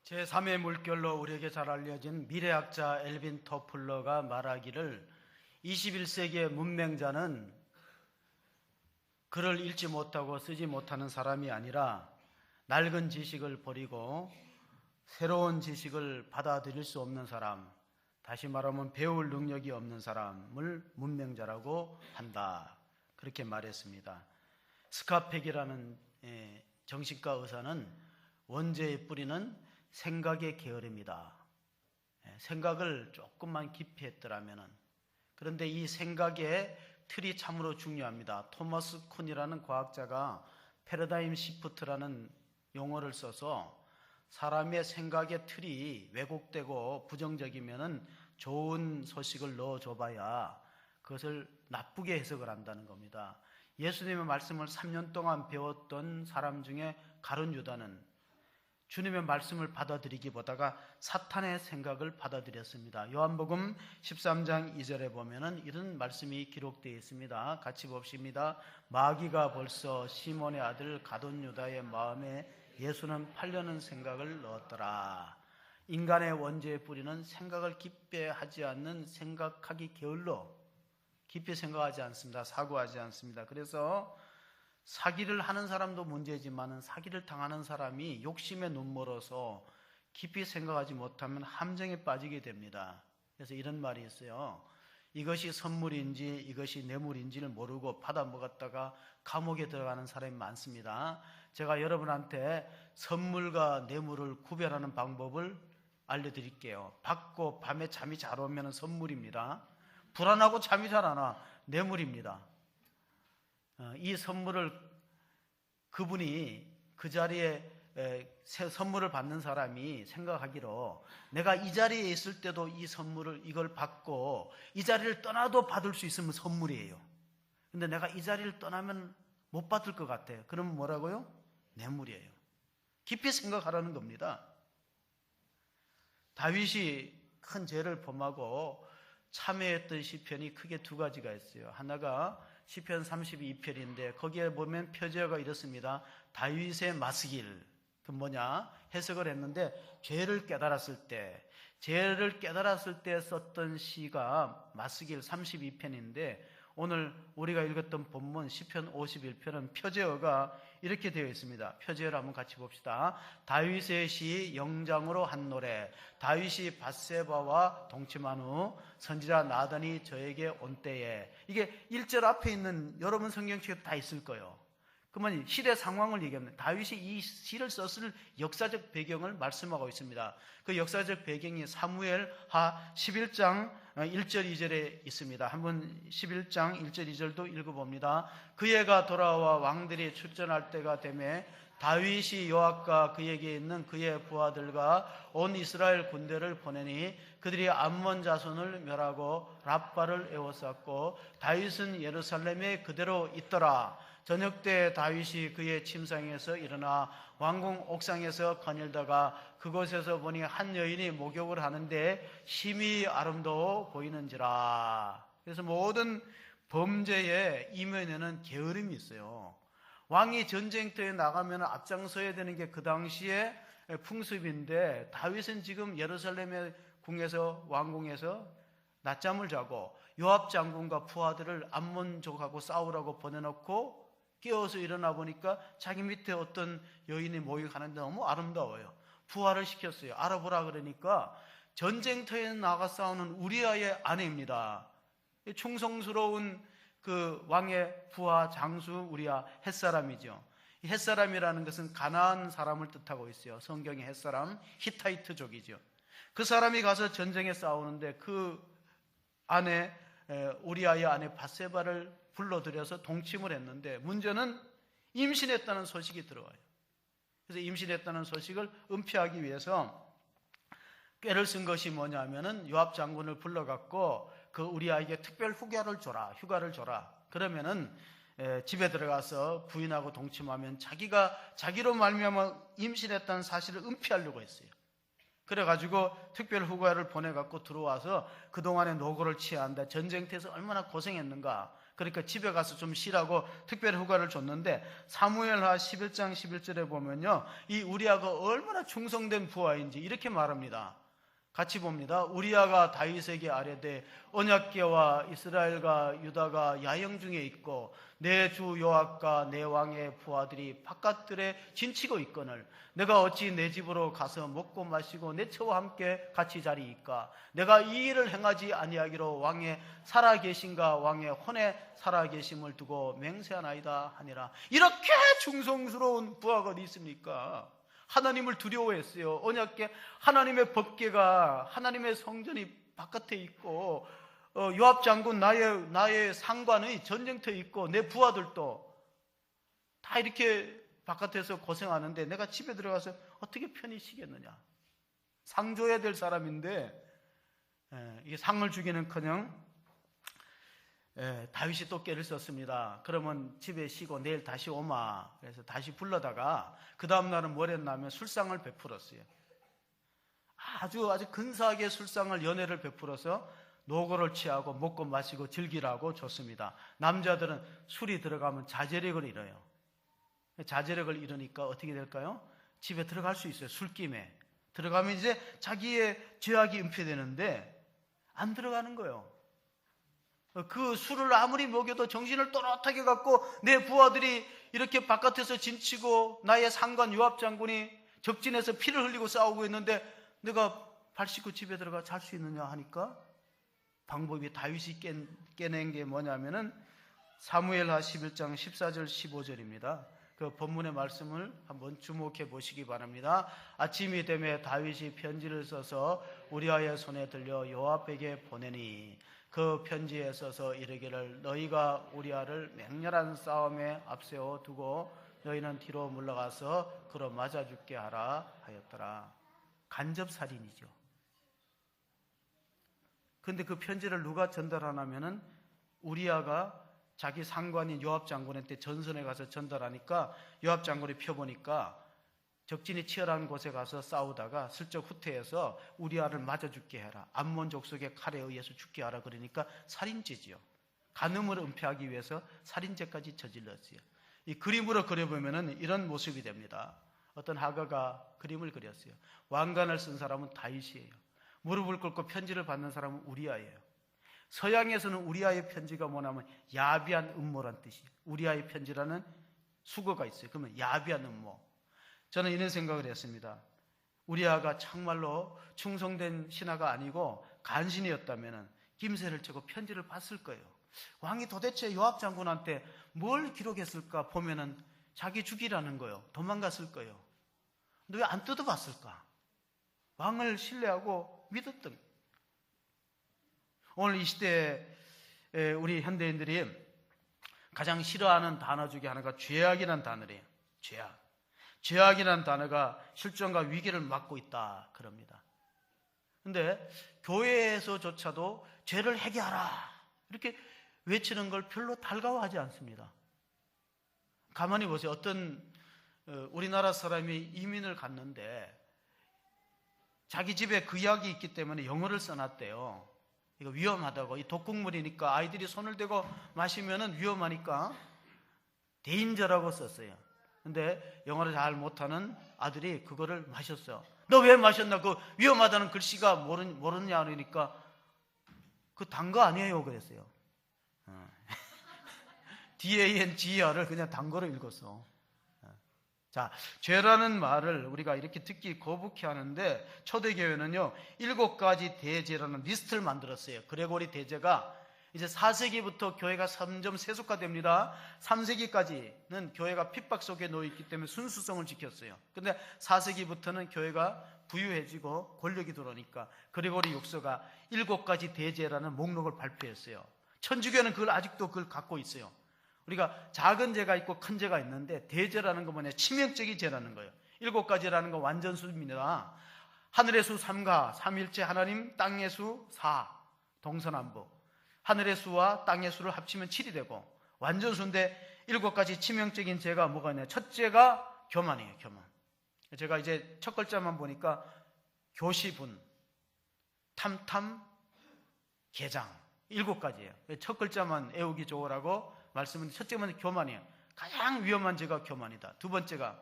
제3의 물결로 우리에게 잘 알려진 미래학자 엘빈 토플러가 말하기를 21세기의 문맹자는 글을 읽지 못하고 쓰지 못하는 사람이 아니라 낡은 지식을 버리고 새로운 지식을 받아들일 수 없는 사람, 다시 말하면 배울 능력이 없는 사람을 문맹자라고 한다. 그렇게 말했습니다. 스카펙이라는 정신과 의사는 원죄의 뿌리는 생각의 게으름이다. 생각을 조금만 깊이 했더라면은. 그런데 이 생각의 틀이 참으로 중요합니다. 토마스 쿤이라는 과학자가 패러다임 시프트라는 용어를 써서 사람의 생각의 틀이 왜곡되고 부정적이면은 좋은 소식을 넣어줘봐야 그것을 나쁘게 해석을 한다는 겁니다. 예수님의 말씀을 3년 동안 배웠던 사람 중에 가룟 유다는 주님의 말씀을 받아들이기보다가 사탄의 생각을 받아들였습니다. 요한복음 13장 2절에 보면은 이런 말씀이 기록되어 있습니다. 같이 봅시다. 마귀가 벌써 시몬의 아들 가룟 유다의 마음에 예수는 팔려는 생각을 넣었더라. 인간의 원죄의 뿌리는 생각을 깊이 하지 않는 생각하기 게을러 깊이 생각하지 않습니다. 사고하지 않습니다. 그래서 사기를 하는 사람도 문제지만 사기를 당하는 사람이 욕심에 눈멀어서 깊이 생각하지 못하면 함정에 빠지게 됩니다. 그래서 이런 말이 있어요. 이것이 선물인지 이것이 뇌물인지를 모르고 받아먹었다가 감옥에 들어가는 사람이 많습니다. 제가 여러분한테 선물과 뇌물을 구별하는 방법을 알려드릴게요. 받고 밤에 잠이 잘 오면 선물입니다. 불안하고 잠이 잘 안 와, 뇌물입니다. 이 선물을 그분이 그 자리에 선물을 받는 사람이 생각하기로 내가 이 자리에 있을 때도 이 선물을 이걸 받고 이 자리를 떠나도 받을 수 있으면 선물이에요. 근데 내가 이 자리를 떠나면 못 받을 것 같아. 그러면 뭐라고요? 뇌물이에요. 깊이 생각하라는 겁니다. 다윗이 큰 죄를 범하고 참회했던 시편이 크게 두 가지가 있어요. 하나가 시편 32편인데 거기에 보면 표제어가 이렇습니다. 다윗의 마스길. 그 뭐냐? 해석을 했는데 죄를 깨달았을 때 썼던 시가 마스길 32편인데 오늘 우리가 읽었던 본문 시편 51편은 표제어가 이렇게 되어 있습니다. 표제어를 한번 같이 봅시다. 다윗의 시 영장으로 한 노래. 다윗이 밧세바와 동침한 후 선지자 나단이 저에게 온 때에. 이게 1절 앞에 있는 여러분 성경책에 다 있을 거예요. 그러면 시대 상황을 얘기합니다. 다윗이 이 시를 썼을 역사적 배경을 말씀하고 있습니다. 그 역사적 배경이 사무엘하 11장 1절 2절에 있습니다. 한번 11장 1절 2절도 읽어봅니다. 그 해가 돌아와 왕들이 출전할 때가 되매 다윗이 요압과 그에게 있는 그의 부하들과 온 이스라엘 군대를 보내니 그들이 암몬 자손을 멸하고 랍바를 에워쌌고 다윗은 예루살렘에 그대로 있더라. 저녁 때 다윗이 그의 침상에서 일어나 왕궁 옥상에서 거닐다가 그곳에서 보니 한 여인이 목욕을 하는데 심히 아름다워 보이는지라. 그래서 모든 범죄의 이면에는 게으름이 있어요. 왕이 전쟁터에 나가면 앞장서야 되는 게 그 당시의 풍습인데 다윗은 지금 예루살렘의 궁에서 왕궁에서 낮잠을 자고 요압 장군과 부하들을 암몬족하고 싸우라고 보내놓고 깨어서 일어나 보니까 자기 밑에 어떤 여인이 목욕하는데 너무 아름다워요. 부하를 시켰어요. 알아보라 그러니까 전쟁터에 나가 싸우는 우리아의 아내입니다. 충성스러운 그 왕의 부하 장수 우리아 햇사람이죠. 이 햇사람이라는 것은 가나안 사람을 뜻하고 있어요. 성경의 햇사람 히타이트족이죠. 그 사람이 가서 전쟁에 싸우는데 그 아내 우리아의 아내 밧세바를 불러들여서 동침을 했는데 문제는 임신했다는 소식이 들어와요. 그래서 임신했다는 소식을 은폐하기 위해서 꾀를 쓴 것이 뭐냐면은 요압 장군을 불러갖고 그 우리아에게 특별 휴가를 줘라. 그러면은 집에 들어가서 부인하고 동침하면 자기로 말미암아 임신했다는 사실을 은폐하려고 했어요. 그래가지고 특별 휴가를 보내갖고 들어와서 그동안에 노고를 취한다. 전쟁터에서 얼마나 고생했는가. 그러니까 집에 가서 좀 쉬라고 특별 휴가를 줬는데 사무엘하 11장 11절에 보면요, 이 우리아가 얼마나 충성된 부하인지 이렇게 말합니다. 같이 봅니다. 우리아가 다윗에게 아뢰되 언약궤와 이스라엘과 유다가 야영 중에 있고 내 주 요압과 내 왕의 부하들이 바깥들에 진치고 있거늘 내가 어찌 내 집으로 가서 먹고 마시고 내 처와 함께 같이 자리이까. 내가 이 일을 행하지 아니하기로 왕의 살아계심과 왕의 혼에 살아계심을 두고 맹세하나이다 하니라. 이렇게 충성스러운 부하가 어디 있습니까? 하나님을 두려워했어요. 언약궤, 하나님의 법궤가, 하나님의 성전이 바깥에 있고, 요압 장군 나의 상관의 전쟁터에 있고, 내 부하들도 다 이렇게 바깥에서 고생하는데 내가 집에 들어가서 어떻게 편히 쉬겠느냐. 상 줘야 될 사람인데 이게 상을 주기는커녕 다윗이 또 꾀를 썼습니다. 그러면 집에 쉬고 내일 다시 오마. 그래서 다시 불러다가 그 다음 날은 뭘 했냐면 술상을 베풀었어요. 아주 근사하게 술상을, 연회를 베풀어서 노고를 취하고 먹고 마시고 즐기라고 줬습니다. 남자들은 술이 들어가면 자제력을 잃어요. 자제력을 잃으니까 어떻게 될까요? 집에 들어갈 수 있어요. 술김에 들어가면 이제 자기의 죄악이 은폐되는데 안 들어가는 거예요. 그 술을 아무리 먹여도 정신을 또렷하게 갖고 내 부하들이 이렇게 바깥에서 진치고 나의 상관 요압 장군이 적진에서 피를 흘리고 싸우고 있는데 내가 발 씻고 집에 들어가 잘 수 있느냐 하니까 방법이, 다윗이 깨낸 게 뭐냐면은 사무엘하 11장 14절 15절입니다. 그 본문의 말씀을 한번 주목해 보시기 바랍니다. 아침이 되매 다윗이 편지를 써서 우리아의 손에 들려 요압에게 보내니 그 편지에 써서 이르기를 너희가 우리아를 맹렬한 싸움에 앞세워 두고 너희는 뒤로 물러가서 그로 맞아 죽게 하라 하였더라. 간접살인이죠. 그런데 그 편지를 누가 전달하냐면은 우리아가 자기 상관인 요압 장군한테 전선에 가서 전달하니까 요압 장군이 펴보니까 적진이 치열한 곳에 가서 싸우다가 슬쩍 후퇴해서 우리아를 맞아 죽게 해라. 암몬 족속의 칼에 의해서 죽게 하라. 그러니까 살인죄지요. 간음을 은폐하기 위해서 살인죄까지 저질렀어요. 이 그림으로 그려보면은 이런 모습이 됩니다. 어떤 화가가 그림을 그렸어요. 왕관을 쓴 사람은 다윗이에요. 무릎을 꿇고 편지를 받는 사람은 우리아예요. 서양에서는 우리아의 편지가 뭐냐면 야비한 음모란 뜻이에요. 우리아의 편지라는 수거가 있어요. 그러면 야비한 음모. 저는 이런 생각을 했습니다. 우리아가 정말로 충성된 신하가 아니고 간신이었다면 김새를 치고 편지를 봤을 거예요. 왕이 도대체 요압 장군한테 뭘 기록했을까 보면은 자기 죽이라는 거예요. 도망갔을 거예요. 근데 왜 안 뜯어봤을까? 왕을 신뢰하고 믿었던. 오늘 이 시대에 우리 현대인들이 가장 싫어하는 단어 중에 하나가 죄악이라는 단어래요. 죄악. 죄악이라는 단어가 실존과 위기를 막고 있다 그럽니다. 그런데 교회에서조차도 죄를 해결하라 이렇게 외치는 걸 별로 달가워하지 않습니다. 가만히 보세요. 어떤 우리나라 사람이 이민을 갔는데 자기 집에 구약이 있기 때문에 영어를 써놨대요. 이거 위험하다고. 이 독극물이니까 아이들이 손을 대고 마시면은 위험하니까 데인저라고 썼어요. 근데 영어를 잘 못하는 아들이 그거를 마셨어요. 너 왜 마셨나? 그 위험하다는 글씨가 모르냐 그러니까 그 단 거 아니에요 그랬어요. DANGR을 그냥 단 거로 읽었어. 자, 죄라는 말을 우리가 이렇게 듣기 거북해 하는데 초대교회는요 7가지 대죄라는 리스트를 만들었어요. 그레고리 대죄가 이제 4세기부터 교회가 점점 세속화됩니다. 3세기까지는 교회가 핍박 속에 놓여있기 때문에 순수성을 지켰어요. 근데 4세기부터는 교회가 부유해지고 권력이 들어오니까 그레고리 육서가 7가지 대죄라는 목록을 발표했어요. 천주교는 그걸 아직도 그걸 갖고 있어요. 우리가 작은 죄가 있고 큰 죄가 있는데 대죄라는 건 뭐냐? 치명적인 죄라는 거예요. 7가지라는 건 완전수입니다. 하늘의 수 3가, 삼일체 하나님, 땅의 수 4, 동서남북. 하늘의 수와 땅의 수를 합치면 7이 되고 완전수인데 7가지 치명적인 죄가 뭐가 있냐? 첫째가 교만이에요. 교만. 제가 이제 첫 글자만 보니까 교시분, 탐탐, 개장 7가지예요. 첫 글자만 외우기 좋으라고 말씀은 첫째 번째 교만이에요. 가장 위험한 죄가 교만이다. 두 번째가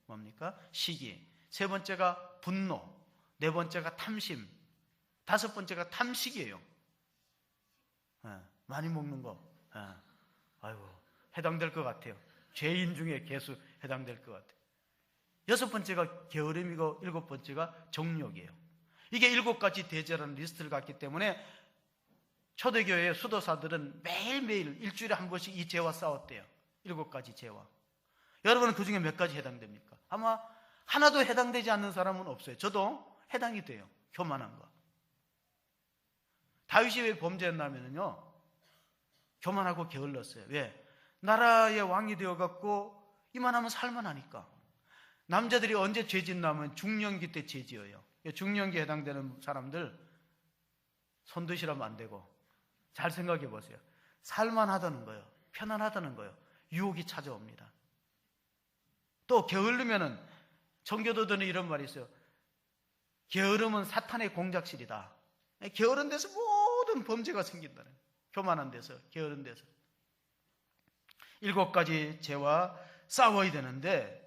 뭡니까? 시기. 세 번째가 분노. 네 번째가 탐심. 다섯 번째가 탐식이에요. 많이 먹는 거. 아이고, 해당될 것 같아요. 죄인 중에 개수 해당될 것 같아요. 여섯 번째가 게으름이고 일곱 번째가 정욕이에요. 이게 7가지 대죄라는 리스트를 갖기 때문에 초대교회의 수도사들은 매일매일 일주일에 한 번씩 이 죄와 싸웠대요. 7가지 죄와. 여러분은 그 중에 몇 가지 해당됩니까? 아마 하나도 해당되지 않는 사람은 없어요. 저도 해당이 돼요. 교만한 거. 다윗이 왜 범죄했냐면요, 교만하고 게을렀어요. 왜? 나라의 왕이 되어갖고 이만하면 살만하니까. 남자들이 언제 죄 짓나면 중년기 때 죄 지어요. 중년기에 해당되는 사람들 손 드시라면 안 되고, 잘 생각해 보세요. 살만하다는 거예요. 편안하다는 거예요. 유혹이 찾아옵니다. 또 게으르면은 청교도들은 이런 말이 있어요. 게으름은 사탄의 공작실이다. 게으른 데서 모든 범죄가 생긴다는 거예요. 교만한 데서, 게으른 데서. 7가지 죄와 싸워야 되는데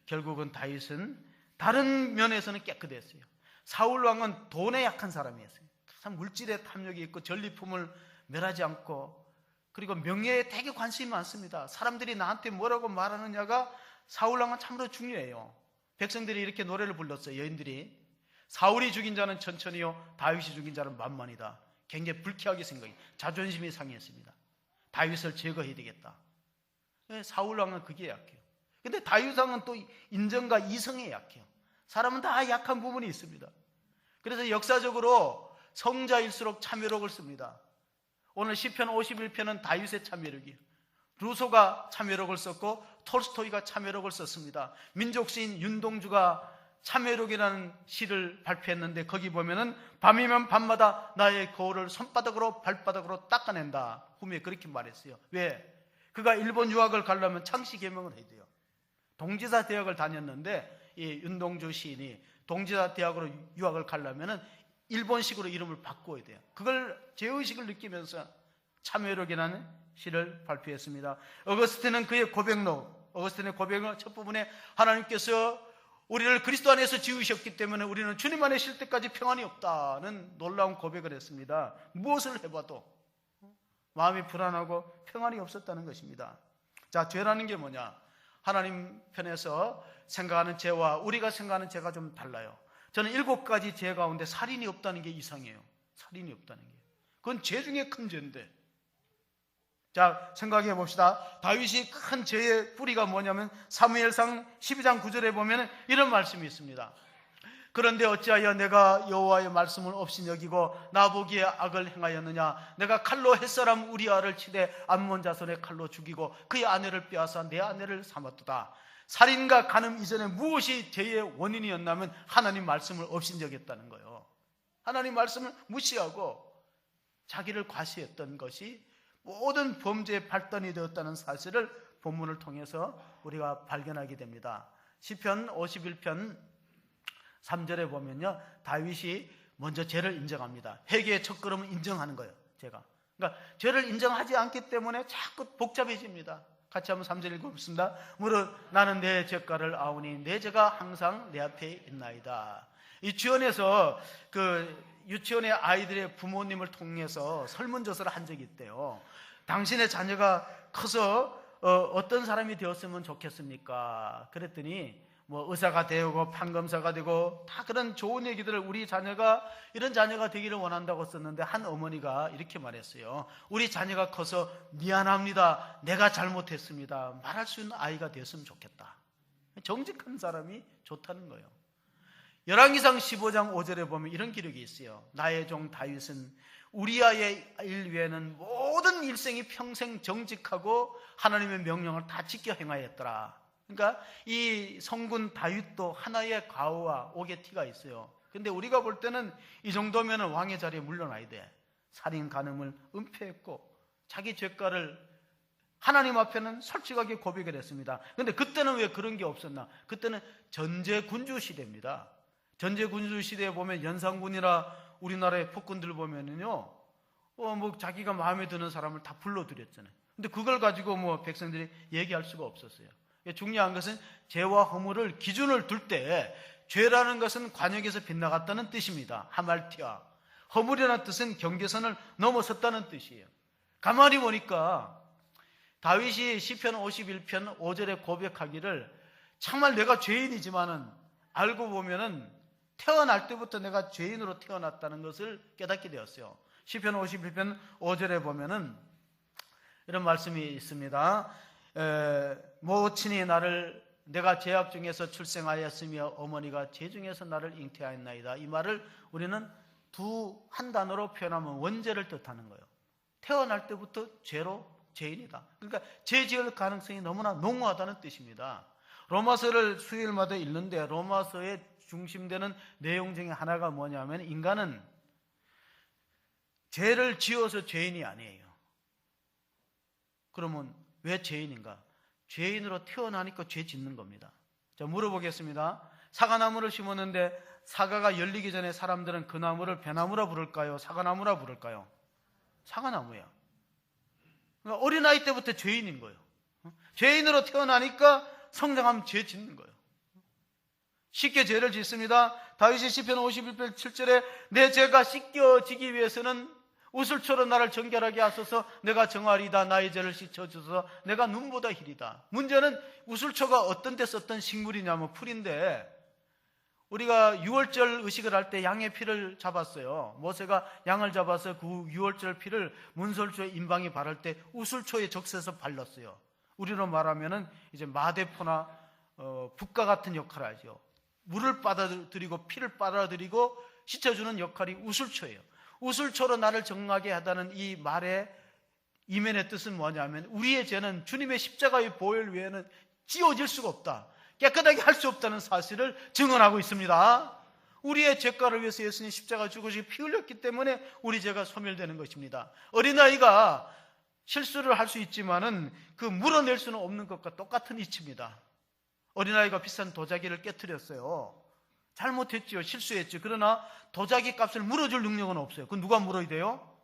결국은 다윗은 다른 면에서는 깨끗했어요. 사울 왕은 돈에 약한 사람이었어요. 참 물질에 탐욕이 있고 전리품을 멸하지 않고, 그리고 명예에 되게 관심이 많습니다. 사람들이 나한테 뭐라고 말하느냐가 사울 왕은 참으로 중요해요. 백성들이 이렇게 노래를 불렀어요. 여인들이. 사울이 죽인 자는 천천히요, 다윗이 죽인 자는 만만이다. 굉장히 불쾌하게 생각해. 자존심이 상했습니다. 다윗을 제거해야 되겠다. 사울 왕은 그게 약해요. 근데 다윗 왕은 또 인정과 이성에 약해요. 사람은 다 약한 부분이 있습니다. 그래서 역사적으로 성자일수록 참여록을 씁니다. 오늘 시편 51편은 다윗의 참여록이에요. 루소가 참여록을 썼고 톨스토이가 참여록을 썼습니다. 민족시인 윤동주가 참여록이라는 시를 발표했는데 거기 보면은 밤이면 밤마다 나의 거울을 손바닥으로 발바닥으로 닦아낸다. 후미에 그렇게 말했어요. 왜? 그가 일본 유학을 가려면 창씨 개명을 해야 돼요. 동지사 대학을 다녔는데 이 윤동주 시인이 동지사 대학으로 유학을 가려면은 일본식으로 이름을 바꿔야 돼요. 그걸 죄의식을 느끼면서 참여록이라는 시를 발표했습니다. 어거스틴은 그의 고백록, 어거스틴의 고백록 첫 부분에 하나님께서 우리를 그리스도 안에서 지으셨기 때문에 우리는 주님 안에 쉴 때까지 평안이 없다는 놀라운 고백을 했습니다. 무엇을 해봐도 마음이 불안하고 평안이 없었다는 것입니다. 자, 죄라는 게 뭐냐? 하나님 편에서 생각하는 죄와 우리가 생각하는 죄가 좀 달라요. 저는 7가지 죄 가운데 살인이 없다는 게 이상해요. 살인이 없다는 게. 그건 죄 중에 큰 죄인데. 자, 생각해 봅시다. 다윗이 큰 죄의 뿌리가 뭐냐면 사무엘상 12장 9절에 보면 이런 말씀이 있습니다. 그런데 어찌하여 내가 여호와의 말씀을 없이 여기고 나보기에 악을 행하였느냐? 내가 칼로 햇사람 우리아를 치되 암몬 자손의 칼로 죽이고 그의 아내를 빼앗아 내 아내를 삼았도다. 살인과 간음 이전에 무엇이 죄의 원인이었냐면 하나님 말씀을 업신여겼다는 거예요. 하나님 말씀을 무시하고 자기를 과시했던 것이 모든 범죄의 발단이 되었다는 사실을 본문을 통해서 우리가 발견하게 됩니다. 시편 51편 3절에 보면요, 다윗이 먼저 죄를 인정합니다. 회개의 첫걸음은 인정하는 거예요. 그러니까 죄를 인정하지 않기 때문에 자꾸 복잡해집니다. 같이 한번 3절 읽어보겠습니다. 무릇 나는 내 죄가를 아오니 내 죄가 항상 내 앞에 있나이다. 이 주연에서 유치원의 아이들의 부모님을 통해서 설문조사를 한 적이 있대요. 당신의 자녀가 커서 어떤 사람이 되었으면 좋겠습니까? 그랬더니 뭐 의사가 되고 판검사가 되고 다 그런 좋은 얘기들을 우리 자녀가 이런 자녀가 되기를 원한다고 썼는데 한 어머니가 이렇게 말했어요. 우리 자녀가 커서 미안합니다. 내가 잘못했습니다. 말할 수 있는 아이가 됐으면 좋겠다. 정직한 사람이 좋다는 거예요. 열왕기상 15장 5절에 보면 이런 기록이 있어요. 나의 종 다윗은 우리아의 일 외에는 모든 일생이 평생 정직하고 하나님의 명령을 다 지켜 행하였더라. 그러니까 이 성군 다윗도 하나의 과오와 오게티가 있어요. 근데 우리가 볼 때는 이 정도면 왕의 자리에 물러나야 돼. 살인 간음을 은폐했고 자기 죄가를 하나님 앞에는 솔직하게 고백을 했습니다. 근데 그때는 왜 그런 게 없었나? 그때는 전제 군주 시대입니다. 전제군주 시대에 보면 연산군이나 우리나라의 폭군들 보면은요, 뭐 자기가 마음에 드는 사람을 다 불러들였잖아요. 근데 그걸 가지고 뭐 백성들이 얘기할 수가 없었어요. 중요한 것은 죄와 허물을 기준을 둘 때 죄라는 것은 관역에서 빗나갔다는 뜻입니다. 하말티아. 허물이라는 뜻은 경계선을 넘어섰다는 뜻이에요. 가만히 보니까 다윗이 시편 51편 5절에 고백하기를 정말 내가 죄인이지만은 알고 보면은 태어날 때부터 내가 죄인으로 태어났다는 것을 깨닫게 되었어요. 시편 51편 5절에 보면은 이런 말씀이 있습니다. 모친이 내가 죄악 중에서 출생하였으며 어머니가 죄 중에서 나를 잉태하였나이다. 이 말을 우리는 한 단어로 표현하면 원죄를 뜻하는 거예요. 태어날 때부터 죄인이다. 그러니까 죄 지을 가능성이 너무나 농후하다는 뜻입니다. 로마서를 수요일마다 읽는데 로마서의 중심되는 내용 중에 하나가 뭐냐면 인간은 죄를 지어서 죄인이 아니에요. 그러면 왜 죄인인가? 죄인으로 태어나니까 죄 짓는 겁니다. 자, 물어보겠습니다. 사과나무를 심었는데 사과가 열리기 전에 사람들은 그 나무를 배나무라 부를까요? 사과나무라 부를까요? 사과나무야. 그러니까 어린아이 때부터 죄인인 거예요. 죄인으로 태어나니까 성장하면 죄 짓는 거예요. 쉽게 죄를 짓습니다. 다윗이 시편 51편 7절에 내 죄가 씻겨지기 위해서는 우슬초로 나를 정결하게 하소서. 내가 정하리다. 나의 죄를 씻어주소서. 내가 눈보다 희리다. 문제는 우슬초가 어떤 데 썼던 식물이냐면 풀인데, 우리가 유월절 의식을 할 때 양의 피를 잡았어요. 모세가 양을 잡아서 그 유월절 피를 문설주에 임방에 바를 때 우슬초에 적셔서 발랐어요. 우리로 말하면은 이제 마대포나 붓과 같은 역할을 하죠. 물을 빨아들이고 피를 빨아들이고 씻어주는 역할이 우슬초예요. 우슬초로 나를 정하게 하다는 이 말의 이면의 뜻은 뭐냐면 우리의 죄는 주님의 십자가의 보혈 외에는 지워질 수가 없다. 깨끗하게 할 수 없다는 사실을 증언하고 있습니다. 우리의 죄가를 위해서 예수님 십자가 죽으시고 피 흘렸기 때문에 우리 죄가 소멸되는 것입니다. 어린아이가 실수를 할 수 있지만은 그 물어낼 수는 없는 것과 똑같은 이치입니다. 어린아이가 비싼 도자기를 깨트렸어요. 잘못했죠. 실수했죠. 그러나 도자기 값을 물어줄 능력은 없어요. 그건 누가 물어야 돼요?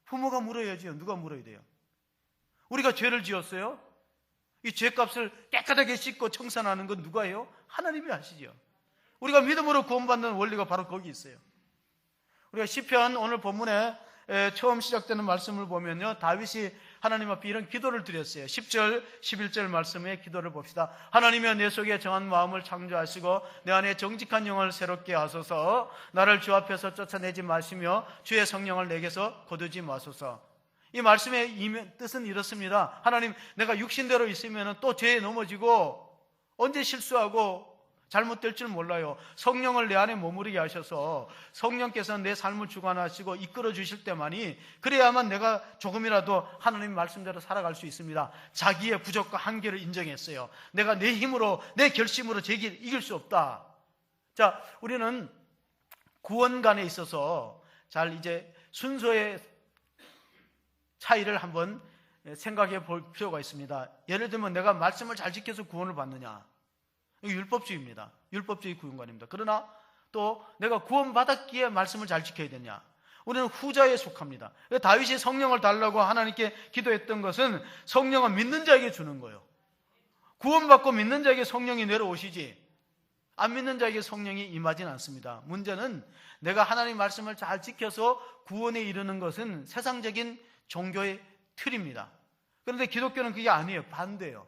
부모가 물어야죠. 누가 물어야 돼요? 우리가 죄를 지었어요. 이 죄값을 깨끗하게 씻고 청산하는 건 누가 해요? 하나님이 하시죠. 우리가 믿음으로 구원받는 원리가 바로 거기 있어요. 우리가 시편 오늘 본문에 처음 시작되는 말씀을 보면요, 다윗이 하나님 앞에 이런 기도를 드렸어요. 10절, 11절 말씀의 기도를 봅시다. 하나님이여 내 속에 정한 마음을 창조하시고 내 안에 정직한 영을 새롭게 하소서. 나를 주 앞에서 쫓아내지 마시며 주의 성령을 내게서 거두지 마소서. 이 말씀의 뜻은 이렇습니다. 하나님, 내가 육신대로 있으면 또 죄에 넘어지고 언제 실수하고 잘못될 줄 몰라요. 성령을 내 안에 머무르게 하셔서 성령께서 내 삶을 주관하시고 이끌어 주실 때만이, 그래야만 내가 조금이라도 하나님 말씀대로 살아갈 수 있습니다. 자기의 부족과 한계를 인정했어요. 내가 내 힘으로, 내 결심으로 죄를 이길 수 없다. 자, 우리는 구원관에 있어서 잘 이제 순서의 차이를 한번 생각해 볼 필요가 있습니다. 예를 들면 내가 말씀을 잘 지켜서 구원을 받느냐, 이거 율법주의입니다. 율법주의 구원관입니다. 그러나 또 내가 구원받았기에 말씀을 잘 지켜야 되냐, 우리는 후자에 속합니다. 다윗이 성령을 달라고 하나님께 기도했던 것은 성령은 믿는 자에게 주는 거예요. 구원받고 믿는 자에게 성령이 내려오시지 안 믿는 자에게 성령이 임하지는 않습니다. 문제는 내가 하나님 말씀을 잘 지켜서 구원에 이르는 것은 세상적인 종교의 틀입니다. 그런데 기독교는 그게 아니에요. 반대예요.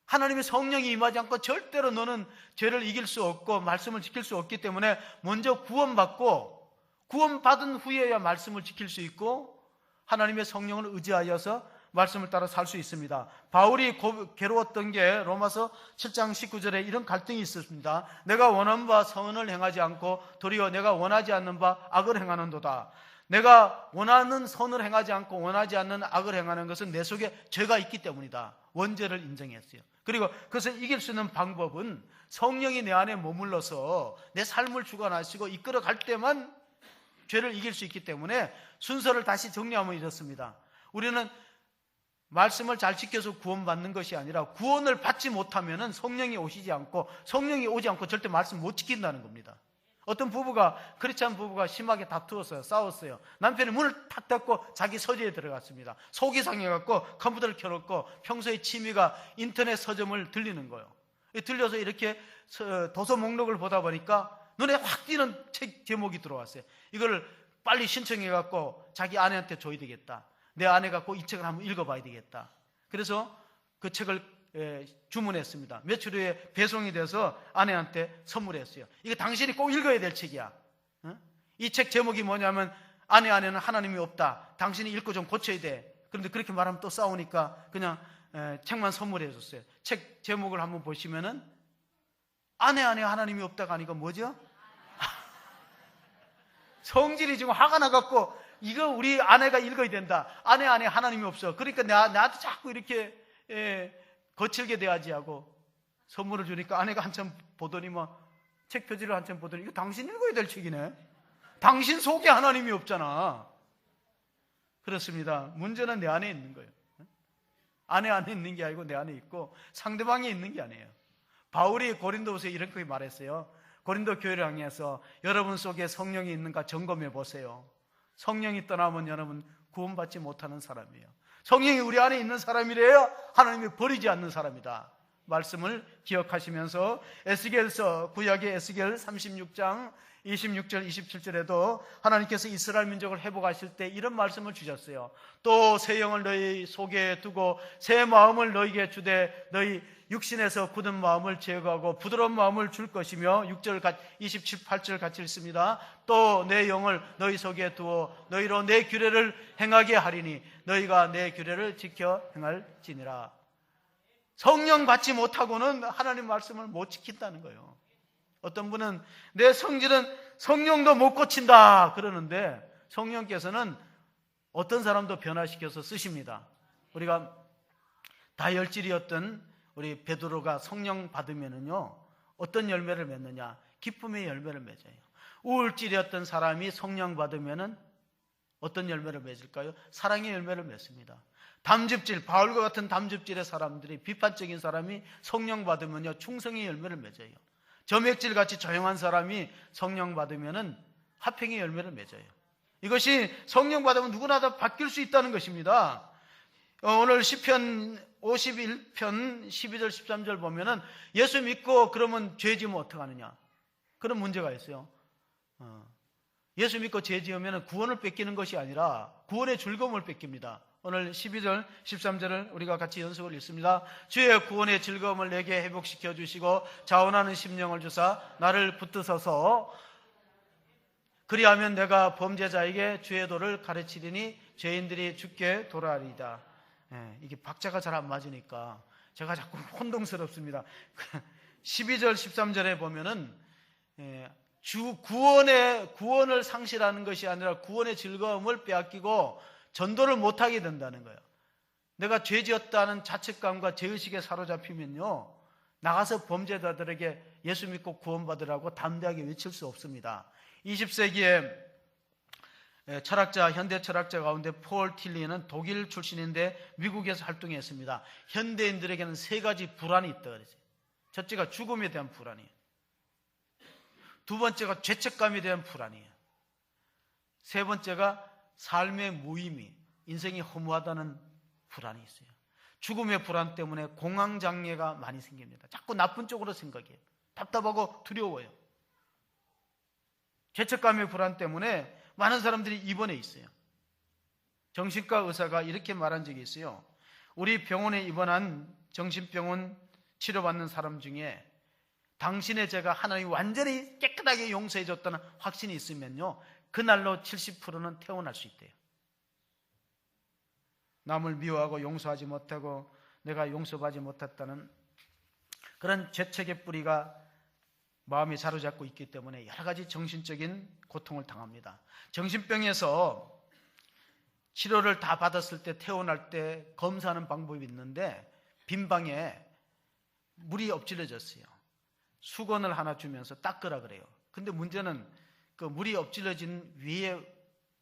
하나님의 성령이 임하지 않고 절대로 너는 죄를 이길 수 없고 말씀을 지킬 수 없기 때문에 먼저 구원받고 구원받은 후에야 말씀을 지킬 수 있고 하나님의 성령을 의지하여서 말씀을 따라 살 수 있습니다. 바울이 괴로웠던 게 로마서 7장 19절에 이런 갈등이 있었습니다. 내가 원하는 바 선을 행하지 않고 도리어 내가 원하지 않는 바 악을 행하는도다. 내가 원하는 선을 행하지 않고 원하지 않는 악을 행하는 것은 내 속에 죄가 있기 때문이다. 원죄를 인정했어요. 그리고 그것을 이길 수 있는 방법은 성령이 내 안에 머물러서 내 삶을 주관하시고 이끌어갈 때만 죄를 이길 수 있기 때문에 순서를 다시 정리하면 이렇습니다. 우리는 말씀을 잘 지켜서 구원받는 것이 아니라 구원을 받지 못하면 성령이 오시지 않고 성령이 오지 않고 절대 말씀 못 지킨다는 겁니다. 어떤 부부가 크리스찬 부부가 심하게 다투었어요. 싸웠어요. 남편이 문을 탁 닫고 자기 서재에 들어갔습니다. 속이 상해갖고 컴퓨터를 켜놓고 평소에 취미가 인터넷 서점을 들리는 거예요. 들려서 이렇게 도서 목록을 보다 보니까 눈에 확 띄는 책 제목이 들어왔어요. 이걸 빨리 신청해갖고 자기 아내한테 줘야 되겠다. 내 아내 갖고 이 책을 한번 읽어봐야 되겠다. 그래서 그 책을 주문했습니다. 며칠 후에 배송이 돼서 아내한테 선물했어요. 이거 당신이 꼭 읽어야 될 책이야. 이 책 제목이 뭐냐면 아내 안에는 하나님이 없다. 당신이 읽고 좀 고쳐야 돼. 그런데 그렇게 말하면 또 싸우니까 그냥 책만 선물해 줬어요. 책 제목을 한번 보시면은 아내 안에 하나님이 없다가 아니고 뭐죠? 성질이 지금 화가 나갖고 이거 우리 아내가 읽어야 된다. 아내 안에 하나님이 없어. 그러니까 나한테 자꾸 이렇게 거칠게 대하지 하고 선물을 주니까 아내가 한참 보더니 책 표지를 한참 보더니 이거 당신 읽어야 될 책이네. 당신 속에 하나님이 없잖아. 그렇습니다. 문제는 내 안에 있는 거예요. 아내 안에 있는 게 아니고 내 안에 있고 상대방에 있는 게 아니에요. 바울이 고린도후서에 이렇게 말했어요. 고린도 교회를 향해서 여러분 속에 성령이 있는가 점검해 보세요. 성령이 떠나면 여러분 구원받지 못하는 사람이에요. 성령이 우리 안에 있는 사람이래요. 하나님이 버리지 않는 사람이다. 말씀을 기억하시면서 에스겔서 구약의 에스겔 36장 26절 27절에도 하나님께서 이스라엘 민족을 회복하실 때 이런 말씀을 주셨어요. 또 새 영을 너희 속에 두고 새 마음을 너희에게 주되 너희 육신에서 굳은 마음을 제거하고 부드러운 마음을 줄 것이며 6절 28절 같이 읽습니다. 또 내 영을 너희 속에 두어 너희로 내 규례를 행하게 하리니 너희가 내 규례를 지켜 행할지니라. 성령 받지 못하고는 하나님 말씀을 못 지킨다는 거예요. 어떤 분은 내 성질은 성령도 못 고친다 그러는데 성령께서는 어떤 사람도 변화시켜서 쓰십니다. 우리가 다혈질이었던 우리 베드로가 성령 받으면은요 어떤 열매를 맺느냐? 기쁨의 열매를 맺어요. 우울질이었던 사람이 성령 받으면은 어떤 열매를 맺을까요? 사랑의 열매를 맺습니다. 담즙질, 바울과 같은 담즙질의 사람들이 비판적인 사람이 성령 받으면요 충성의 열매를 맺어요. 점액질 같이 조용한 사람이 성령 받으면은 화평의 열매를 맺어요. 이것이 성령 받으면 누구나 다 바뀔 수 있다는 것입니다. 오늘 시편 51편 12절 13절 보면은 예수 믿고 그러면 죄 지으면 어떡하느냐? 그런 문제가 있어요. 예수 믿고 죄 지으면 구원을 뺏기는 것이 아니라 구원의 즐거움을 뺏깁니다. 오늘 12절 13절을 우리가 같이 연속을 읽습니다. 주의 구원의 즐거움을 내게 회복시켜 주시고 자원하는 심령을 주사 나를 붙드소서. 그리하면 내가 범죄자에게 주의 도를 가르치리니 죄인들이 주께 돌아가리이다. 이게 박자가 잘 안 맞으니까 제가 자꾸 혼동스럽습니다. 12절 13절에 보면은 주 구원을 상실하는 것이 아니라 구원의 즐거움을 빼앗기고 전도를 못하게 된다는 거예요. 내가 죄 지었다는 자책감과 죄의식에 사로잡히면요 나가서 범죄자들에게 예수 믿고 구원받으라고 담대하게 외칠 수 없습니다. 20세기에 철학자, 현대 철학자 가운데 폴 틸리는 독일 출신인데 미국에서 활동했습니다. 현대인들에게는 세 가지 불안이 있다 그랬어요. 첫째가 죽음에 대한 불안이에요. 두 번째가 죄책감에 대한 불안이에요. 세 번째가 삶의 무의미, 인생이 허무하다는 불안이 있어요. 죽음의 불안 때문에 공황장애가 많이 생깁니다. 자꾸 나쁜 쪽으로 생각해요. 답답하고 두려워요. 죄책감의 불안 때문에 많은 사람들이 입원해 있어요. 정신과 의사가 이렇게 말한 적이 있어요. 우리 병원에 입원한 정신병원 치료받는 사람 중에 당신의 죄가 하나님이 완전히 깨끗하게 용서해 줬다는 확신이 있으면요 그날로 70%는 퇴원할 수 있대요. 남을 미워하고 용서하지 못하고 내가 용서받지 못했다는 그런 죄책의 뿌리가 마음이 사로잡고 있기 때문에 여러 가지 정신적인 고통을 당합니다. 정신병에서 치료를 다 받았을 때 퇴원할 때 검사하는 방법이 있는데 빈 방에 물이 엎질러졌어요. 수건을 하나 주면서 닦으라 그래요. 근데 문제는 그 물이 엎질러진 위에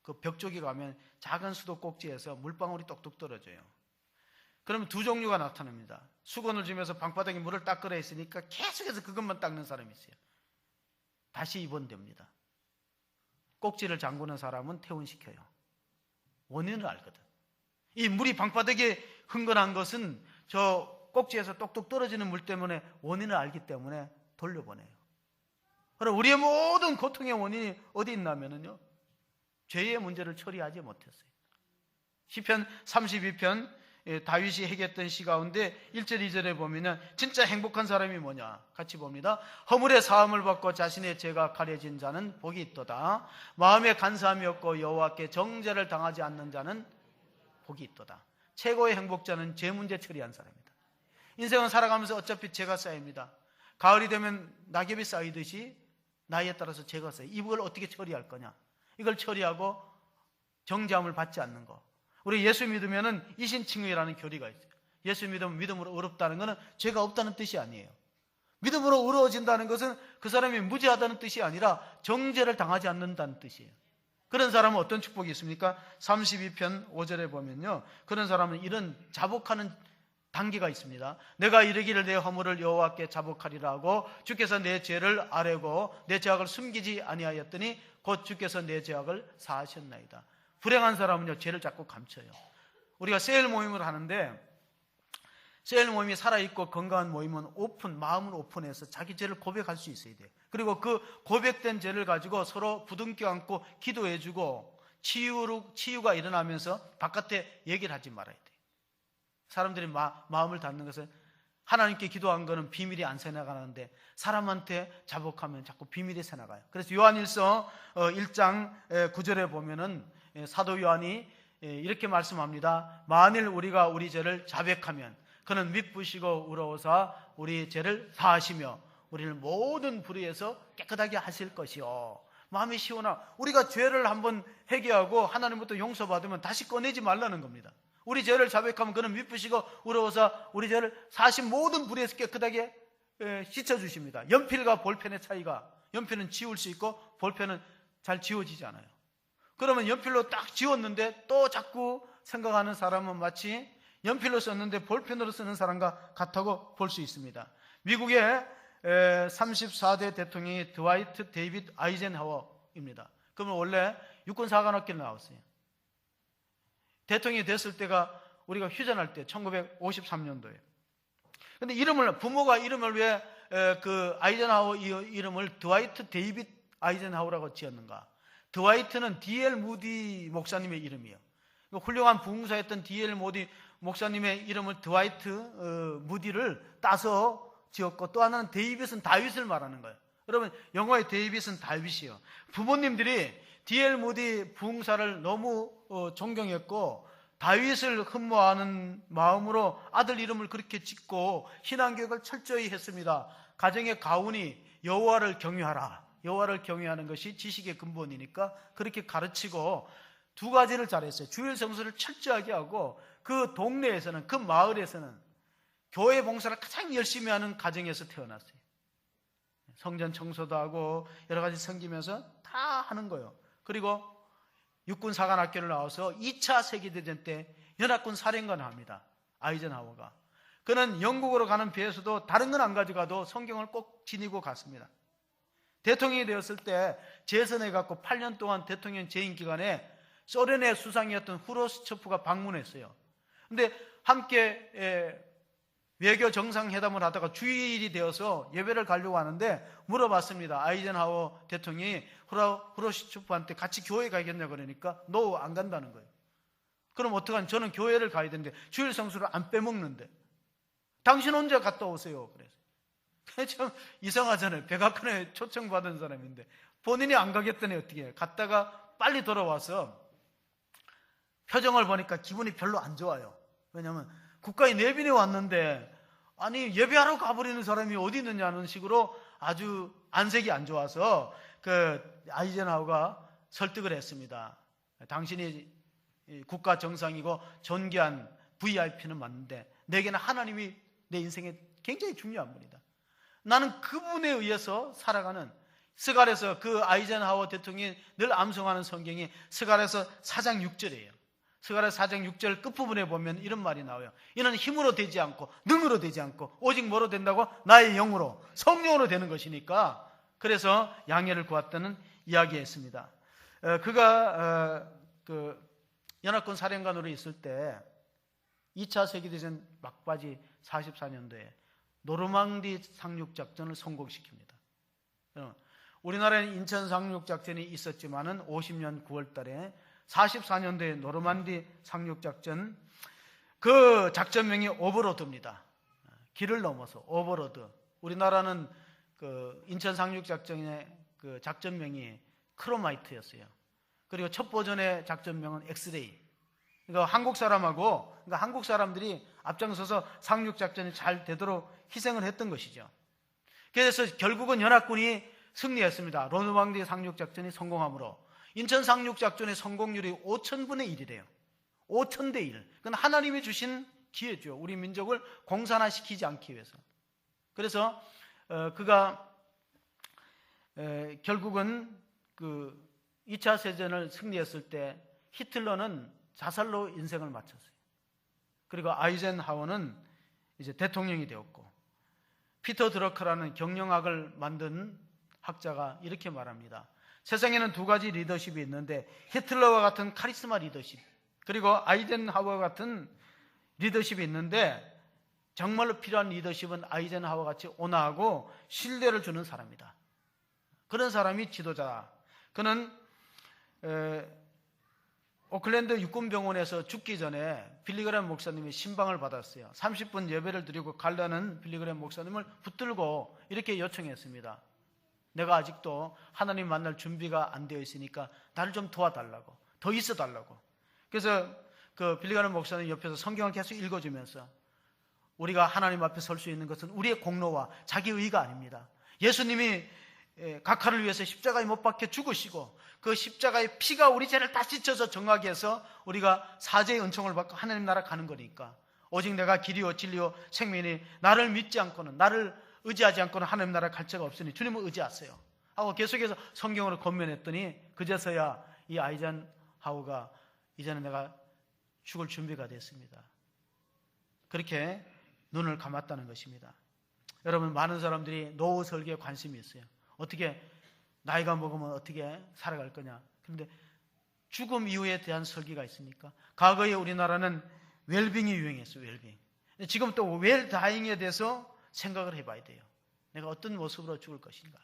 그 벽 쪽에 가면 작은 수도꼭지에서 물방울이 똑똑 떨어져요. 그러면 두 종류가 나타납니다. 수건을 주면서 방바닥에 물을 닦으라 했으니까 계속해서 그것만 닦는 사람이 있어요. 다시 입원됩니다. 꼭지를 잠그는 사람은 퇴원시켜요. 원인을 알거든. 이 물이 방바닥에 흥건한 것은 저 꼭지에서 똑똑 떨어지는 물 때문에 원인을 알기 때문에 돌려보내요. 그럼 우리의 모든 고통의 원인이 어디 있냐면요, 죄의 문제를 처리하지 못했어요. 시편 32편 다윗이 해겼던 시 가운데 1절 2절에 보면 진짜 행복한 사람이 뭐냐 같이 봅니다. 허물의 사함을 받고 자신의 죄가 가려진 자는 복이 있도다. 마음에 간사함이 없고 여호와께 정죄를 당하지 않는 자는 복이 있도다. 최고의 행복자는 죄 문제 처리한 사람입니다. 인생은 살아가면서 어차피 죄가 쌓입니다. 가을이 되면 낙엽이 쌓이듯이 나이에 따라서 죄가 쌓여요. 이걸 어떻게 처리할 거냐, 이걸 처리하고 정죄함을 받지 않는 거. 우리 예수 믿으면은 이신칭의라는 교리가 있어요. 예수 믿으면 믿음으로 의롭다는 것은 죄가 없다는 뜻이 아니에요. 믿음으로 의로워진다는 것은 그 사람이 무죄하다는 뜻이 아니라 정죄를 당하지 않는다는 뜻이에요. 그런 사람은 어떤 축복이 있습니까? 32편 5절에 보면요, 그런 사람은 이런 자복하는 단계가 있습니다. 내가 이르기를 내 허물을 여호와께 자복하리라 하고 주께서 내 죄를 아뢰고 내 죄악을 숨기지 아니하였더니 곧 주께서 내 죄악을 사하셨나이다. 불행한 사람은요, 죄를 자꾸 감춰요. 우리가 세일 모임을 하는데, 세일 모임이 살아있고 건강한 모임은 마음을 오픈해서 자기 죄를 고백할 수 있어야 돼요. 그리고 그 고백된 죄를 가지고 서로 부둥켜 안고 기도해주고 치유가 일어나면서 바깥에 얘기를 하지 말아야 돼요. 사람들이 마음을 닫는 것은, 하나님께 기도한 거는 비밀이 안 새나가는데 사람한테 자복하면 자꾸 비밀이 새나가요. 그래서 요한일서 1장 9절에 보면은 사도 요한이 이렇게 말씀합니다. 만일 우리가 우리 죄를 자백하면 그는 미쁘시고 의로우사 우리 죄를 사하시며 우리를 모든 불의에서 깨끗하게 하실 것이요. 마음이 시원하. 우리가 죄를 한번 회개하고 하나님부터 용서받으면 다시 꺼내지 말라는 겁니다. 우리 죄를 자백하면 그는 미쁘시고 의로우사 우리 죄를 사하신 모든 불의에서 깨끗하게 씻어주십니다. 연필과 볼펜의 차이가, 연필은 지울 수 있고 볼펜은 잘 지워지지 않아요. 그러면 연필로 딱 지웠는데 또 자꾸 생각하는 사람은 마치 연필로 썼는데 볼펜으로 쓰는 사람과 같다고 볼 수 있습니다. 미국의 34대 대통령이 드와이트 데이빗 아이젠하워입니다. 그러면 원래 육군사관학교를 나왔어요. 대통령이 됐을 때가 우리가 휴전할 때 1953년도에. 근데 부모가 이름을 왜 그 아이젠하워 이름을 드와이트 데이빗 아이젠하워라고 지었는가? 드와이트는 D.L. 무디 목사님의 이름이에요. 훌륭한 부흥사였던 D.L. 무디 목사님의 이름을 드와이트 무디를 따서 지었고, 또 하나는 데이빗은 다윗을 말하는 거예요. 여러분, 영어의 데이빗은 다윗이에요. 부모님들이 D.L. 무디 부흥사를 너무 존경했고 다윗을 흠모하는 마음으로 아들 이름을 그렇게 짓고 신앙교육을 철저히 했습니다. 가정의 가훈이 여호와를 경외하라. 여호와를 경외하는 것이 지식의 근본이니까 그렇게 가르치고 두 가지를 잘했어요. 주일 성수를 철저하게 하고 그 동네에서는, 그 마을에서는 교회 봉사를 가장 열심히 하는 가정에서 태어났어요. 성전 청소도 하고 여러 가지 섬기면서 다 하는 거예요. 그리고 육군사관학교를 나와서 2차 세계대전 때 연합군 사령관을 합니다. 아이젠하워가. 그는 영국으로 가는 배에서도 다른 건 안 가져가도 성경을 꼭 지니고 갔습니다. 대통령이 되었을 때 재선해갖고 8년 동안 대통령 재임 기간에 소련의 수상이었던 후르츠초프가 방문했어요. 근데 함께 외교 정상회담을 하다가 주일이 되어서 예배를 가려고 하는데 물어봤습니다. 아이젠하워 대통령이 후르츠초프한테 같이 교회 가겠냐 그러니까 너 안 간다는 거예요. 그럼 어떡하냐? 저는 교회를 가야 되는데 주일 성수를 안 빼먹는데 당신 혼자 갔다 오세요. 그래서 참 이상하잖아요. 백악관에 초청받은 사람인데 본인이 안 가겠다니 어떻게 해요? 갔다가 빨리 돌아와서 표정을 보니까 기분이 별로 안 좋아요. 왜냐하면 국가에 내빈에 왔는데 아니 예배하러 가버리는 사람이 어디 있느냐는 식으로 아주 안색이 안 좋아서 그 아이젠하워가 설득을 했습니다. 당신이 국가 정상이고 존귀한 VIP는 맞는데 내게는 하나님이 내 인생에 굉장히 중요한 분이다. 나는 그분에 의해서 살아가는, 스갈에서 그 아이젠하워 대통령이 늘 암송하는 성경이 스갈에서 4장 6절이에요. 스가랴 4장 6절 끝부분에 보면 이런 말이 나와요. 이는 힘으로 되지 않고 능으로 되지 않고 오직 뭐로 된다고? 나의 영으로, 성령으로 되는 것이니까. 그래서 양해를 구했다는 이야기했습니다. 그가 연합군 사령관으로 있을 때 2차 세계대전 막바지 44년도에 노르망디 상륙작전을 성공시킵니다. 우리나라에는 인천 상륙작전이 있었지만은 50년 9월 달에 44년도에 노르망디 상륙작전, 그 작전명이 오버로드입니다. 길을 넘어서 오버로드. 우리나라는 그 인천 상륙작전의 그 작전명이 크로마이트였어요. 그리고 첫 버전의 작전명은 엑스레이. 그러니까 한국 사람들이 앞장서서 상륙작전이 잘 되도록 희생을 했던 것이죠. 그래서 결국은 연합군이 승리했습니다. 노르망디 상륙작전이 성공함으로 인천 상륙작전의 성공률이 5,000분의 1이래요. 5,000대 1. 그건 하나님이 주신 기회죠. 우리 민족을 공산화시키지 않기 위해서. 그래서 그가 결국은 그 2차 세전을 승리했을 때 히틀러는 자살로 인생을 마쳤어요. 그리고 아이젠하워는 이제 대통령이 되었고, 피터 드러커라는 경영학을 만든 학자가 이렇게 말합니다. 세상에는 두 가지 리더십이 있는데 히틀러와 같은 카리스마 리더십, 그리고 아이젠하워 같은 리더십이 있는데 정말로 필요한 리더십은 아이젠하워 같이 온화하고 신뢰를 주는 사람이다. 그런 사람이 지도자다. 그는 오클랜드 육군병원에서 죽기 전에 빌리그램 목사님이 신방을 받았어요. 30분 예배를 드리고 가려는 빌리그램 목사님을 붙들고 이렇게 요청했습니다. 내가 아직도 하나님 만날 준비가 안 되어 있으니까 나를 좀 도와달라고, 더 있어달라고. 그래서 그 빌리그램 목사님 옆에서 성경을 계속 읽어주면서 우리가 하나님 앞에 설 수 있는 것은 우리의 공로와 자기 의가 아닙니다. 예수님이 각하를 위해서 십자가에 못 박혀 죽으시고 그 십자가의 피가 우리 죄를 다 씻어서 정하게 해서 우리가 사죄의 은총을 받고 하나님 나라 가는 거니까, 오직 내가 길이요 진리요 생명이니 나를 믿지 않고는, 나를 의지하지 않고는 하나님 나라 갈 자가 없으니 주님을 의지하세요 하고 계속해서 성경으로 권면했더니 그제서야 이 아이젠하워가 이제는 내가 죽을 준비가 됐습니다. 그렇게 눈을 감았다는 것입니다. 여러분, 많은 사람들이 노후 설계에 관심이 있어요. 어떻게 나이가 먹으면 어떻게 살아갈 거냐. 그런데 죽음 이후에 대한 설계가 있습니까? 과거에 우리나라는 웰빙이 유행했어요. 웰빙. 지금 또 웰다잉에 대해서 생각을 해봐야 돼요. 내가 어떤 모습으로 죽을 것인가.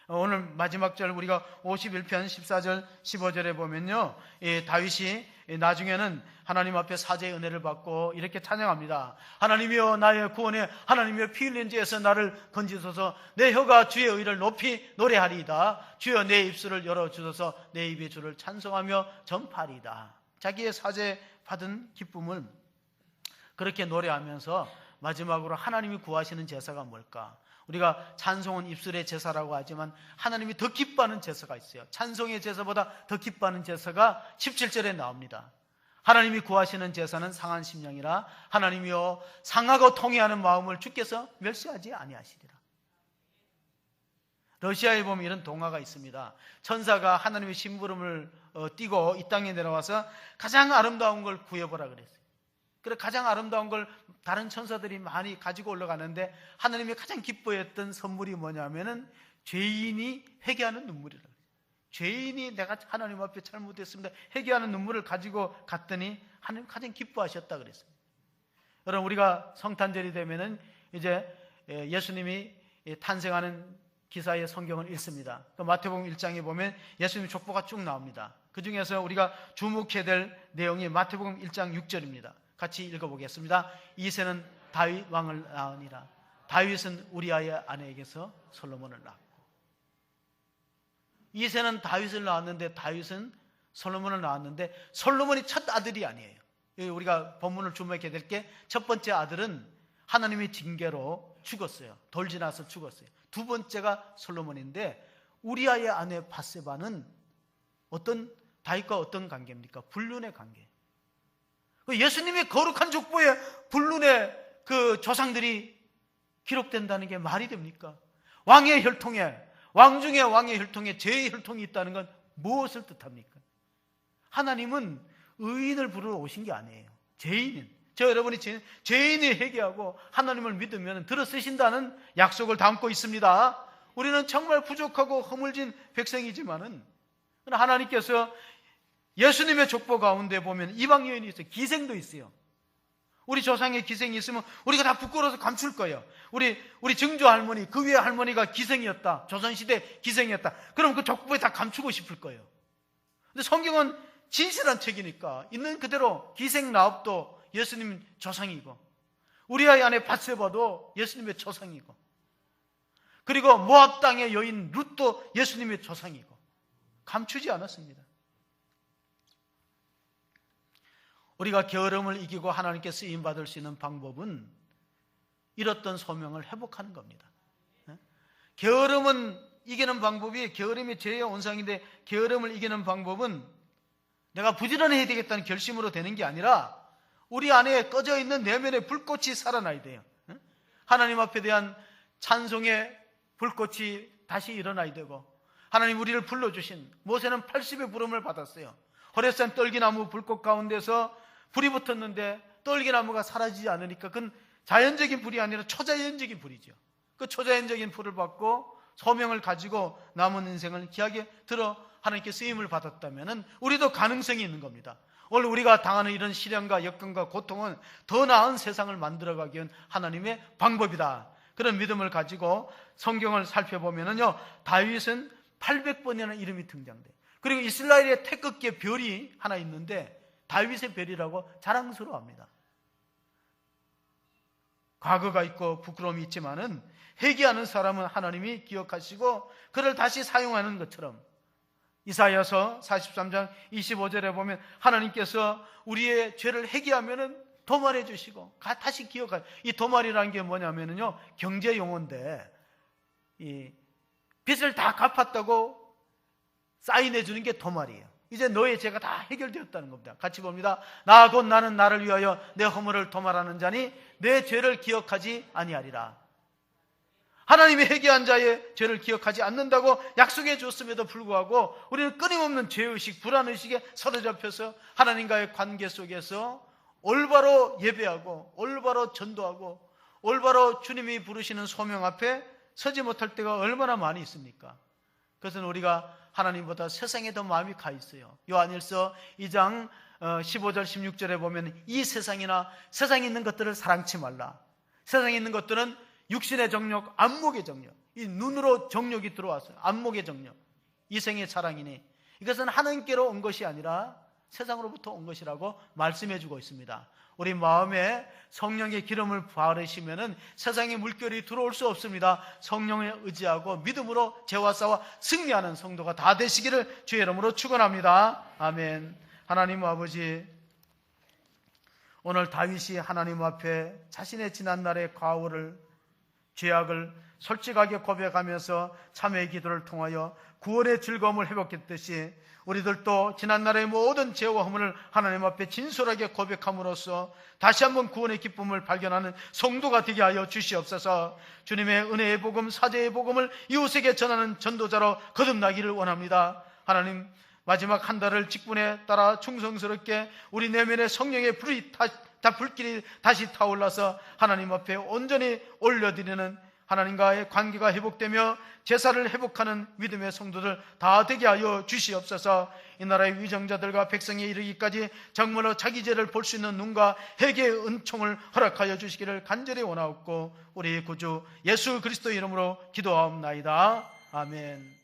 오늘 마지막 절 우리가 51편 14절 15절에 보면요, 다윗이 나중에는 하나님 앞에 사죄의 은혜를 받고 이렇게 찬양합니다. 하나님이여 나의 구원에, 하나님이여 피 흘린 죄에서 나를 건지소서. 내 혀가 주의 의를 높이 노래하리이다. 주여 내 입술을 열어주소서. 내 입이 주를 찬송하며 전파하리이다. 자기의 사죄 받은 기쁨을 그렇게 노래하면서 마지막으로 하나님이 구하시는 제사가 뭘까? 우리가 찬송은 입술의 제사라고 하지만 하나님이 더 기뻐하는 제사가 있어요. 찬송의 제사보다 더 기뻐하는 제사가 17절에 나옵니다. 하나님이 구하시는 제사는 상한 심령이라. 하나님이여 상하고 통회하는 마음을 주께서 멸시하지 아니하시리라. 러시아에 보면 이런 동화가 있습니다. 천사가 하나님의 심부름을 띠고 이 땅에 내려와서 가장 아름다운 걸 구해보라 그랬어요. 그래 가장 아름다운 걸 다른 천사들이 많이 가지고 올라가는데 하나님이 가장 기뻐했던 선물이 뭐냐면은 죄인이 회개하는 눈물이라. 죄인이 내가 하나님 앞에 잘못했습니다 회개하는 눈물을 가지고 갔더니 하나님 가장 기뻐하셨다 그랬습니다. 여러분, 우리가 성탄절이 되면은 이제 예수님이 탄생하는 기사의 성경을 읽습니다. 마태복음 1장에 보면 예수님 족보가 쭉 나옵니다. 그 중에서 우리가 주목해야 될 내용이 마태복음 1장 6절입니다. 같이 읽어보겠습니다. 이새는 다윗 왕을 낳으니라. 다윗은 우리아의 아내에게서 솔로몬을 낳았고. 이새는 다윗을 낳았는데 다윗은 솔로몬을 낳았는데 솔로몬이 첫 아들이 아니에요. 우리가 본문을 주목해야 될 게 첫 번째 아들은 하나님의 징계로 죽었어요. 돌 지나서 죽었어요. 두 번째가 솔로몬인데 우리아의 아내 밧세바는 다윗과 어떤 관계입니까? 불륜의 관계. 예수님의 거룩한 족보에 불륜의 그 조상들이 기록된다는 게 말이 됩니까? 왕의 혈통에, 왕 중에 왕의 혈통에 죄의 혈통이 있다는 건 무엇을 뜻합니까? 하나님은 의인을 부르러 오신 게 아니에요. 죄인인. 저 여러분이 죄인이 회개하고 하나님을 믿으면 들어쓰신다는 약속을 담고 있습니다. 우리는 정말 부족하고 허물진 백성이지만은 하나님께서 예수님의 족보 가운데 보면 이방 여인이 있어요. 기생도 있어요. 우리 조상의 기생이 있으면 우리가 다 부끄러워서 감출 거예요. 우리 증조 할머니, 그 위에 할머니가 기생이었다. 조선시대 기생이었다. 그럼 그 족보에 다 감추고 싶을 거예요. 근데 성경은 진실한 책이니까 있는 그대로 기생 라합도 예수님 조상이고, 우리 아이 안에 밧세바도 예수님의 조상이고, 그리고 모압 땅의 여인 룻도 예수님의 조상이고, 감추지 않았습니다. 우리가 게으름을 이기고 하나님께 쓰임받을 수 있는 방법은 잃었던 소명을 회복하는 겁니다. 게으름은 이기는 방법이, 게으름이 죄의 온상인데 게으름을 이기는 방법은 내가 부지런해야 되겠다는 결심으로 되는 게 아니라 우리 안에 꺼져 있는 내면의 불꽃이 살아나야 돼요. 하나님 앞에 대한 찬송의 불꽃이 다시 일어나야 되고, 하나님 우리를 불러주신, 모세는 80의 부름을 받았어요. 호렙산 떨기나무 불꽃 가운데서 불이 붙었는데 떨기나무가 사라지지 않으니까 그건 자연적인 불이 아니라 초자연적인 불이죠. 그 초자연적인 불을 받고 소명을 가지고 남은 인생을 귀하게 들어 하나님께 쓰임을 받았다면 우리도 가능성이 있는 겁니다. 오늘 우리가 당하는 이런 시련과 역경과 고통은 더 나은 세상을 만들어가기 위한 하나님의 방법이다. 그런 믿음을 가지고 성경을 살펴보면요, 다윗은 800번이나 이름이 등장돼요. 그리고 이스라엘의 태극기에 별이 하나 있는데 다윗의 별이라고 자랑스러워합니다. 과거가 있고 부끄러움이 있지만은 회개하는 사람은 하나님이 기억하시고 그를 다시 사용하는 것처럼, 이사야서 43장 25절에 보면 하나님께서 우리의 죄를 회개하면은 도말해 주시고 다시 기억하요. 이 도말이라는 게 뭐냐면요, 경제 용어인데 이 빚을 다 갚았다고 사인해 주는 게 도말이에요. 이제 너의 죄가 다 해결되었다는 겁니다. 같이 봅니다. 나 곧 나는 나를 위하여 내 허물을 도말하는 자니 내 죄를 기억하지 아니하리라. 하나님이 회개한 자의 죄를 기억하지 않는다고 약속해 줬음에도 불구하고 우리는 끊임없는 죄의식, 불안의식에 사로잡혀서 하나님과의 관계 속에서 올바로 예배하고 올바로 전도하고 올바로 주님이 부르시는 소명 앞에 서지 못할 때가 얼마나 많이 있습니까? 그것은 우리가 하나님보다 세상에 더 마음이 가 있어요. 요한일서 2장 15절 16절에 보면 이 세상이나 세상에 있는 것들을 사랑치 말라. 세상에 있는 것들은 육신의 정욕, 안목의 정욕, 이 눈으로 정욕이 들어왔어요. 안목의 정욕, 이생의 사랑이니 이것은 하나님께로 온 것이 아니라 세상으로부터 온 것이라고 말씀해 주고 있습니다. 우리 마음에 성령의 기름을 바르시면은 세상의 물결이 들어올 수 없습니다. 성령에 의지하고 믿음으로 죄와 싸워 승리하는 성도가 다 되시기를 주의 이름으로 축원합니다. 아멘. 하나님 아버지, 오늘 다윗이 하나님 앞에 자신의 지난날의 과오를, 죄악을 솔직하게 고백하면서 참회의 기도를 통하여 구원의 즐거움을 회복했듯이 우리들도 지난날의 모든 죄와 허물을 하나님 앞에 진솔하게 고백함으로써 다시 한번 구원의 기쁨을 발견하는 성도가 되게 하여 주시옵소서. 주님의 은혜의 복음, 사죄의 복음을 이웃에게 전하는 전도자로 거듭나기를 원합니다. 하나님, 마지막 한 달을 직분에 따라 충성스럽게 우리 내면의 성령의 불길이 다시 타올라서 하나님 앞에 온전히 올려드리는 하나님과의 관계가 회복되며 제사를 회복하는 믿음의 성도들 다 되게 하여 주시옵소서. 이 나라의 위정자들과 백성에 이르기까지 정말로 자기 죄를 볼 수 있는 눈과 회개의 은총을 허락하여 주시기를 간절히 원하옵고 우리 구주 예수 그리스도 이름으로 기도하옵나이다. 아멘.